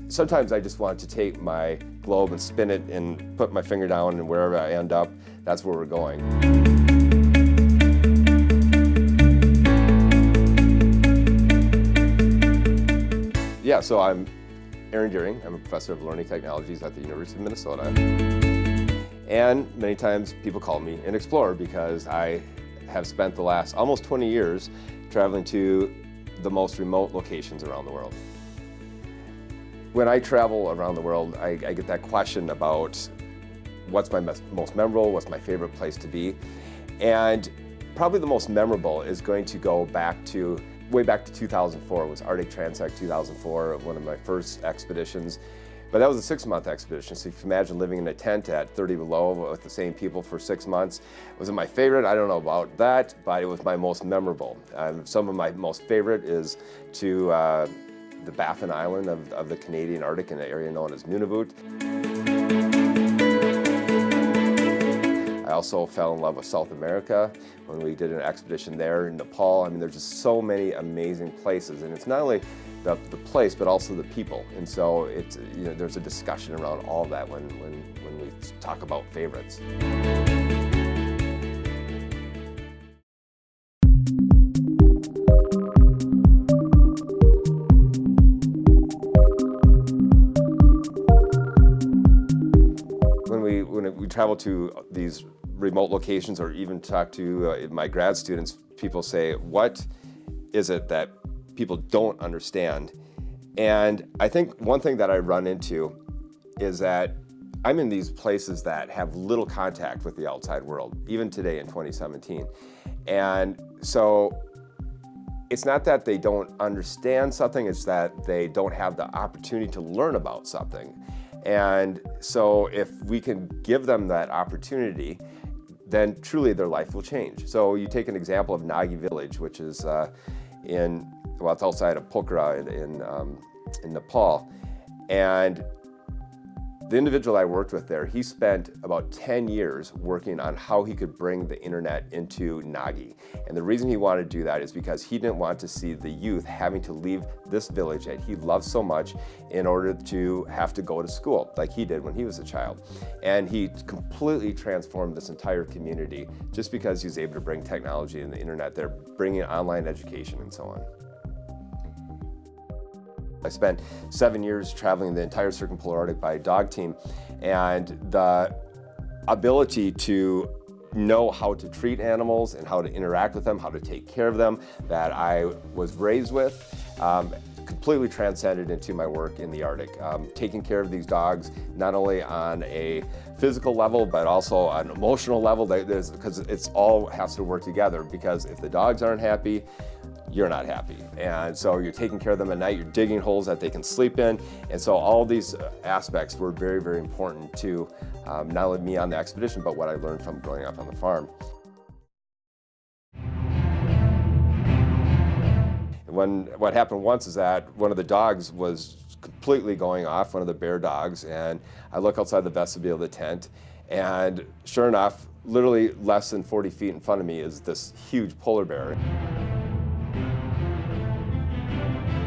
sometimes I just want to take my globe and spin it and put my finger down, and wherever I end up, that's where we're going. Yeah, so I'm Aaron Dehring. I'm a professor of learning technologies at the University of Minnesota. And many times people call me an explorer because I have spent the last almost 20 years traveling to the most remote locations around the world. When I travel around the world, I get that question about what's my most memorable, what's my favorite place to be. And probably the most memorable is going to go way back to 2004. It was Arctic Transect 2004, one of my first expeditions. But that was a 6-month expedition, so you can imagine living in a tent at 30 below with the same people for 6 months. Was it my favorite? I don't know about that, but it was my most memorable. Some of my most favorite is to the Baffin Island of the Canadian Arctic in an area known as Nunavut. I also fell in love with South America when we did an expedition there in Nepal. I mean, there's just so many amazing places, and it's not only the place, but also the people. And so it's, there's a discussion around all of that when we talk about favorites. When we travel to these remote locations, or even talk to my grad students, people say, what is it that people don't understand? And I think one thing that I run into is that I'm in these places that have little contact with the outside world, even today in 2017. And so it's not that they don't understand something, it's that they don't have the opportunity to learn about something. And so if we can give them that opportunity, then truly their life will change. So you take an example of Nagi Village, which is it's outside of Pokhara in Nepal. And the individual I worked with there, he spent about 10 years working on how he could bring the internet into Nagi. And the reason he wanted to do that is because he didn't want to see the youth having to leave this village that he loved so much in order to have to go to school like he did when he was a child. And he completely transformed this entire community just because he was able to bring technology and the internet there, bringing online education and so on. I spent 7 years traveling the entire circumpolar Arctic by a dog team, and the ability to know how to treat animals and how to interact with them, how to take care of them, that I was raised with, completely transcended into my work in the Arctic. Taking care of these dogs, not only on a physical level, but also on an emotional level, because it's all has to work together, because if the dogs aren't happy, you're not happy. And so you're taking care of them at night, you're digging holes that they can sleep in. And so all these aspects were very, very important to not only me on the expedition, but what I learned from growing up on the farm. What happened once is that one of the dogs was completely going off, one of the bear dogs, and I look outside the vestibule of the tent, and sure enough, literally less than 40 feet in front of me is this huge polar bear.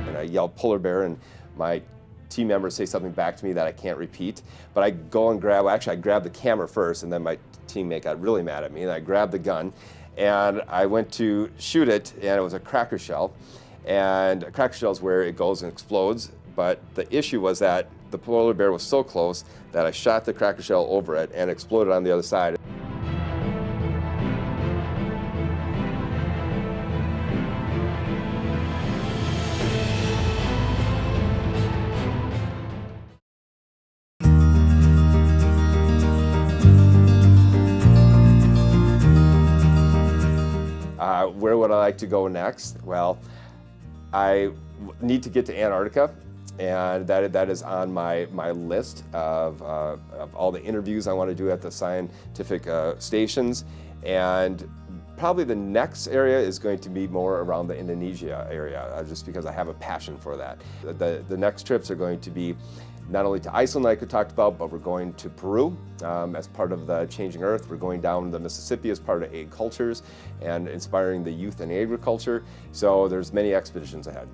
And I yell polar bear, and my team members say something back to me that I can't repeat, but I go and I grabbed the camera first, and then my teammate got really mad at me, and I grabbed the gun, and I went to shoot it, and it was a cracker shell. And a cracker shell is where it goes and explodes, but the issue was that the polar bear was so close that I shot the cracker shell over it and exploded on the other side. Where would I like to go next? Well, I need to get to Antarctica, and that is on my list of all the interviews I want to do at the scientific stations. And probably the next area is going to be more around the Indonesia area, just because I have a passion for that. The next trips are going to be not only to Iceland like I talked about, but we're going to Peru as part of the Changing Earth. We're going down the Mississippi as part of Ag Cultures and inspiring the youth in agriculture. So there's many expeditions ahead.